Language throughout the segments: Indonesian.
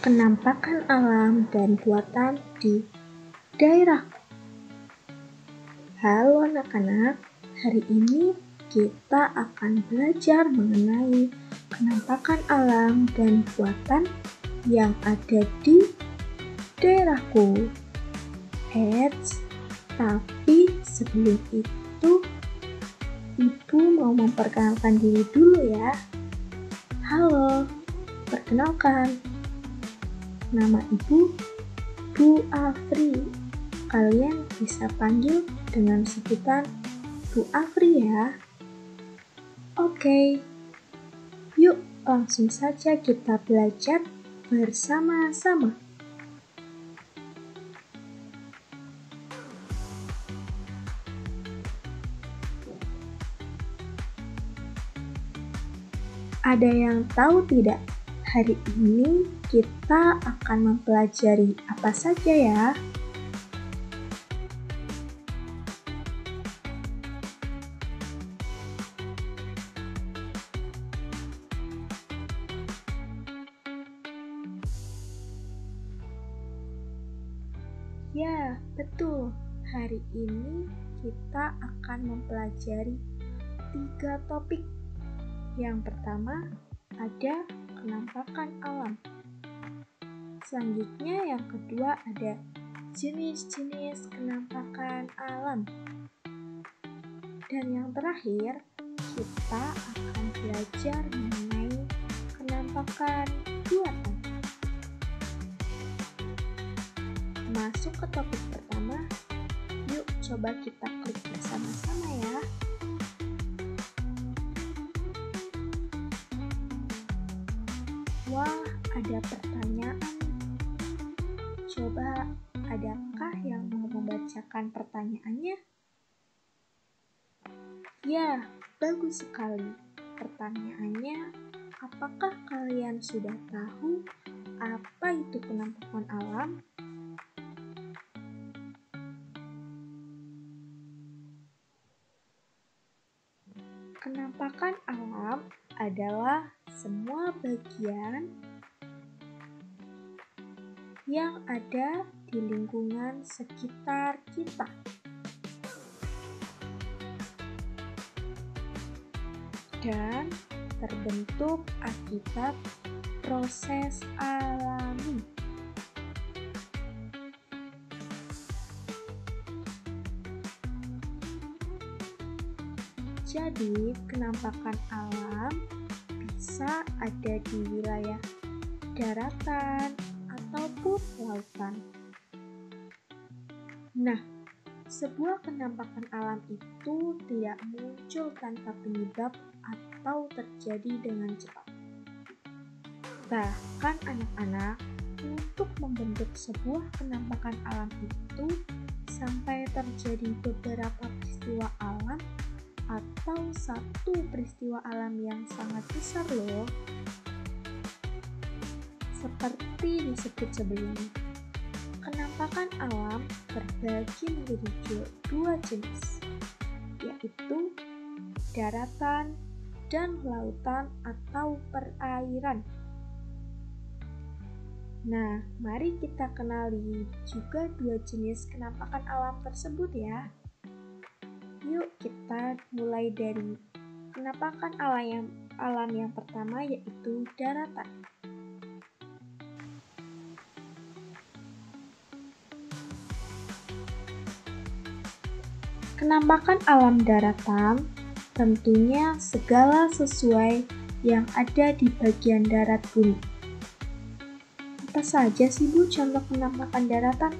Penampakan alam dan buatan di daerahku. Halo anak-anak, hari ini kita akan belajar mengenai penampakan alam dan buatan yang ada di daerahku. Tapi sebelum itu, Ibu mau memperkenalkan diri dulu ya. Halo, perkenalkan. Nama Ibu, Bu Afri. Kalian bisa panggil dengan sebutan Bu Afri ya. Oke, yuk langsung saja kita belajar bersama-sama. Ada yang tahu tidak? Hari ini kita akan mempelajari apa saja ya? Ya, betul. Hari ini kita akan mempelajari 3 topik. Yang pertama, ada penampakan alam. Selanjutnya yang kedua ada jenis-jenis penampakan alam. Dan yang terakhir, kita akan belajar mengenai penampakan buatan. Masuk ke topik pertama, yuk coba kita klik bersama-sama ya. Wah, ada pertanyaan. Coba, adakah yang mau membacakan pertanyaannya? Ya, bagus sekali. Pertanyaannya, apakah kalian sudah tahu apa itu penampakan alam? Penampakan alam adalah semua bagian yang ada di lingkungan sekitar kita. Dan terbentuk akibat proses alami. Jadi, penampakan alam bisa ada di wilayah daratan ataupun lautan. Nah, sebuah penampakan alam itu tidak muncul tanpa penyebab atau terjadi dengan cepat. Bahkan anak-anak, untuk membentuk sebuah penampakan alam itu sampai terjadi beberapa peristiwa alam atau satu peristiwa alam yang sangat besar loh. Seperti disebut sebelumnya, penampakan alam terbagi menjadi 2 jenis, yaitu daratan dan lautan atau perairan. Nah, mari kita kenali juga 2 jenis penampakan alam tersebut ya. Yuk kita mulai dari penampakan alam yang pertama, yaitu daratan. Penampakan alam daratan tentunya segala sesuai yang ada di bagian darat bumi. Apa saja sih Bu contoh penampakan daratan?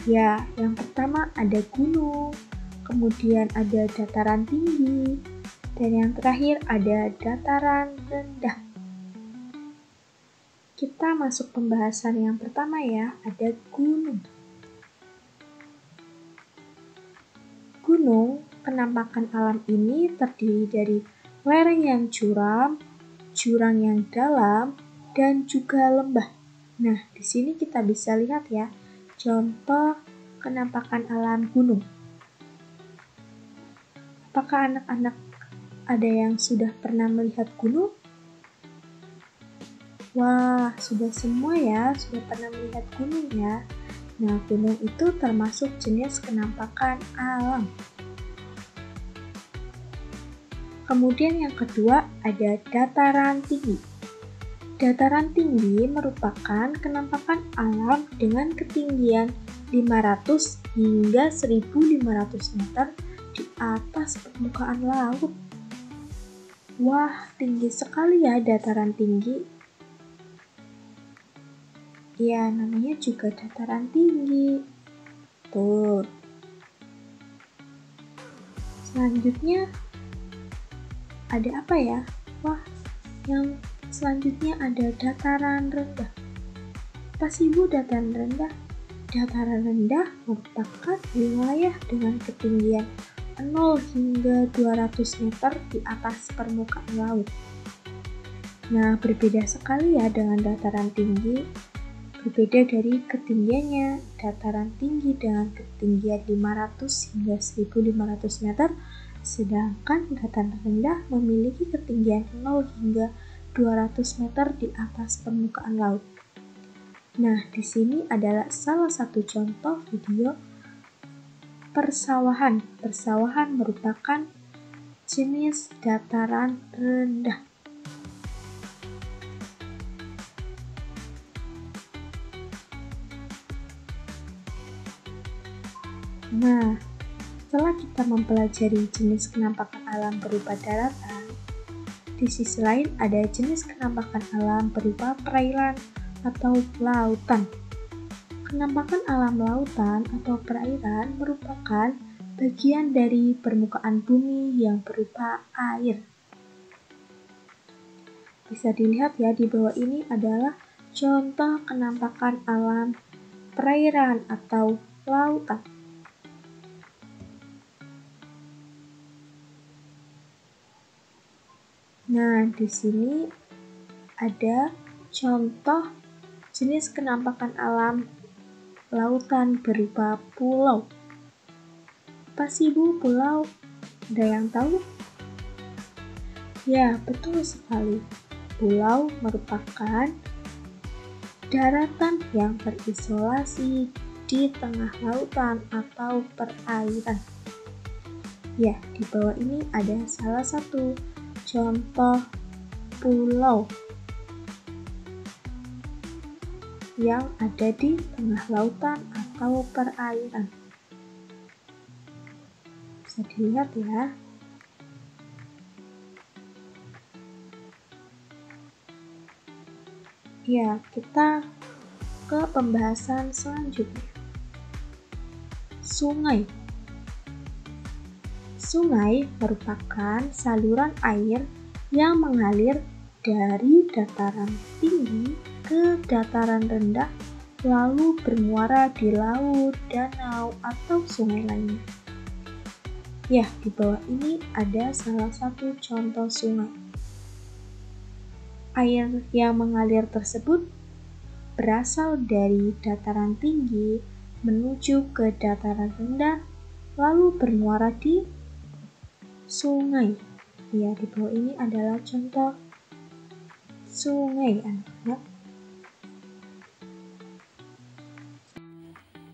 Ya, yang pertama ada gunung, kemudian ada dataran tinggi, dan yang terakhir ada dataran rendah. Kita masuk pembahasan yang pertama ya, ada gunung. Gunung, penampakan alam ini terdiri dari lereng yang curam, jurang yang dalam, dan juga lembah. Nah, di sini kita bisa lihat ya, contoh penampakan alam gunung. Apakah anak-anak ada yang sudah pernah melihat gunung? Wah, sudah semua ya, sudah pernah melihat gunung ya. Nah, gunung itu termasuk jenis kenampakan alam. Kemudian yang kedua ada dataran tinggi. Dataran tinggi merupakan kenampakan alam dengan ketinggian 500 hingga 1.500 meter di atas permukaan laut. Wah, tinggi sekali ya dataran tinggi. Ya, namanya juga dataran tinggi. Tuh. Selanjutnya ada apa ya? Wah, yang selanjutnya ada dataran rendah. Apa sih Bu dataran rendah? Dataran rendah merupakan wilayah dengan ketinggian 0 hingga 200 meter di atas permukaan laut. Nah, berbeda sekali ya dengan dataran tinggi. Berbeda dari ketinggiannya, dataran tinggi dengan ketinggian 500 hingga 1.500 meter, sedangkan dataran rendah memiliki ketinggian 0 hingga 200 meter di atas permukaan laut. Nah, di sini adalah salah satu contoh video persawahan. Persawahan merupakan jenis dataran rendah. Nah, setelah kita mempelajari jenis kenampakan alam berupa daratan, di sisi lain ada jenis kenampakan alam berupa perairan atau lautan. Kenampakan alam lautan atau perairan merupakan bagian dari permukaan bumi yang berupa air. Bisa dilihat ya di bawah ini adalah contoh kenampakan alam perairan atau lautan. Nah, di sini ada contoh jenis kenampakan alam lautan berupa pulau. Apa sih Bu pulau? Ada yang tahu? Ya, betul sekali. Pulau merupakan daratan yang terisolasi di tengah lautan atau perairan. Ya, di bawah ini ada salah satu contoh pulau yang ada di tengah lautan atau perairan. Bisa dilihat ya. Ya, kita ke pembahasan selanjutnya. Sungai. Sungai merupakan saluran air yang mengalir dari dataran tinggi ke dataran rendah lalu bermuara di laut, danau, atau sungai lainnya. Ya, di bawah ini ada salah satu contoh sungai. Air yang mengalir tersebut berasal dari dataran tinggi menuju ke dataran rendah lalu bermuara di sungai. Ya, di bawah ini adalah contoh sungai anak-anak.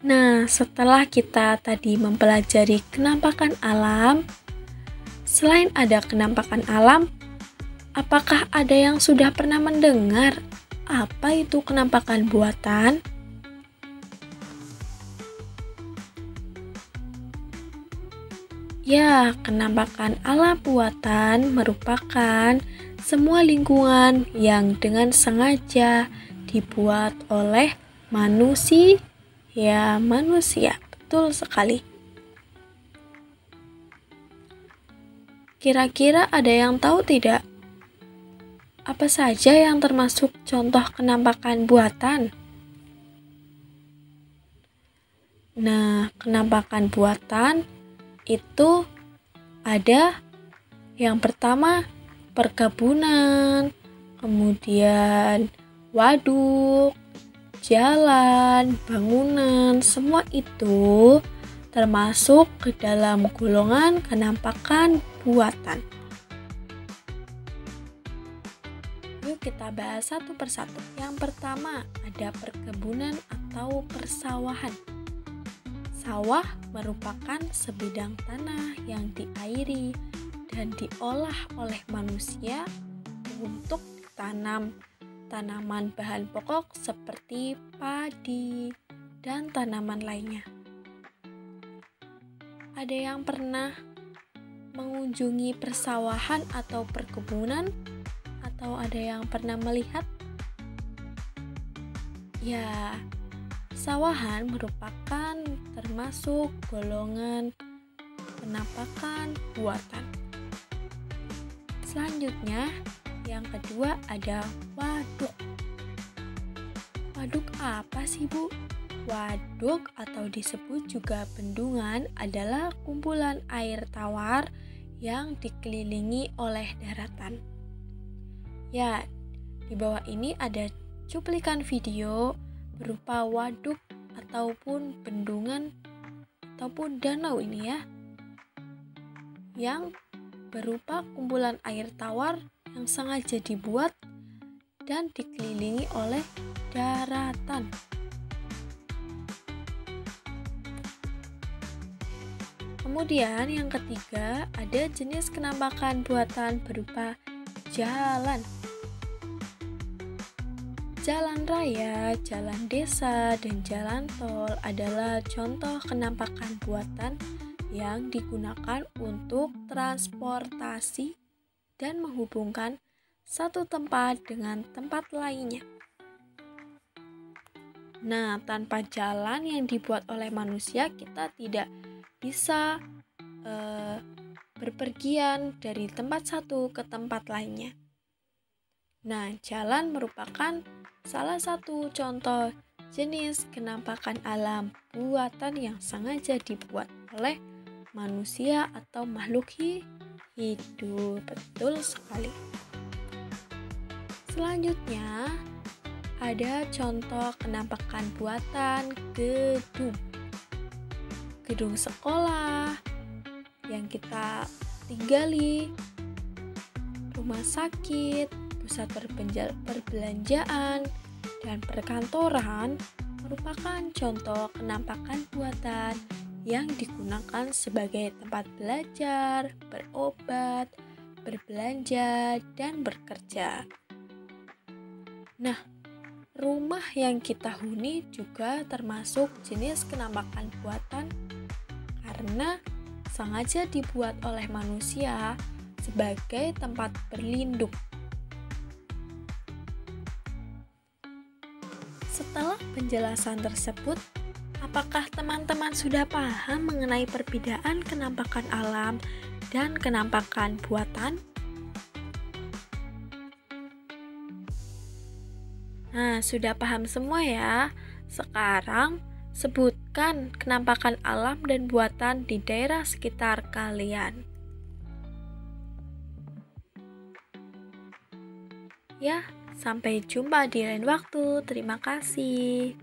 Nah, setelah kita tadi mempelajari kenampakan alam, selain ada kenampakan alam, apakah ada yang sudah pernah mendengar apa itu kenampakan buatan? Ya, kenampakan alam buatan merupakan semua lingkungan yang dengan sengaja dibuat oleh manusia. Ya, manusia. Betul sekali. Kira-kira ada yang tahu tidak? Apa saja yang termasuk contoh kenampakan buatan? Nah, kenampakan buatan itu ada yang pertama perkebunan, kemudian waduk, jalan, bangunan, semua itu termasuk ke dalam golongan kenampakan buatan. Yuk kita bahas satu persatu. Yang pertama, ada perkebunan atau persawahan. Sawah merupakan sebidang tanah yang diairi dan diolah oleh manusia untuk tanam tanaman bahan pokok seperti padi dan tanaman lainnya. Ada yang pernah mengunjungi persawahan atau perkebunan? Atau ada yang pernah melihat? Ya, sawahan merupakan termasuk golongan penampakan buatan. Selanjutnya, yang kedua ada waduk. Waduk apa sih, Bu? Waduk atau disebut juga bendungan adalah kumpulan air tawar yang dikelilingi oleh daratan. Ya, di bawah ini ada cuplikan video berupa waduk ataupun bendungan ataupun danau ini ya, yang berupa kumpulan air tawar yang sengaja dibuat dan dikelilingi oleh daratan. Kemudian yang ketiga ada jenis kenampakan buatan berupa jalan. Jalan raya, jalan desa, dan jalan tol adalah contoh kenampakan buatan yang digunakan untuk transportasi dan menghubungkan satu tempat dengan tempat lainnya. Nah, tanpa jalan yang dibuat oleh manusia, kita tidak bisa berpergian dari tempat satu ke tempat lainnya. Nah, jalan merupakan salah satu contoh jenis kenampakan alam buatan yang sengaja dibuat oleh manusia atau makhluk hidup. Betul sekali. Selanjutnya, ada contoh kenampakan buatan gedung. Gedung sekolah yang kita tinggali, rumah sakit, pusat perbelanjaan, dan perkantoran merupakan contoh kenampakan buatan yang digunakan sebagai tempat belajar, berobat, berbelanja, dan bekerja. Nah, rumah yang kita huni juga termasuk jenis kenampakan buatan karena sengaja dibuat oleh manusia sebagai tempat berlindung. Setelah penjelasan tersebut, apakah teman-teman sudah paham mengenai perbedaan kenampakan alam dan kenampakan buatan? Nah, sudah paham semua ya? Sekarang, sebutkan kenampakan alam dan buatan di daerah sekitar kalian. Ya, sampai jumpa di lain waktu. Terima kasih.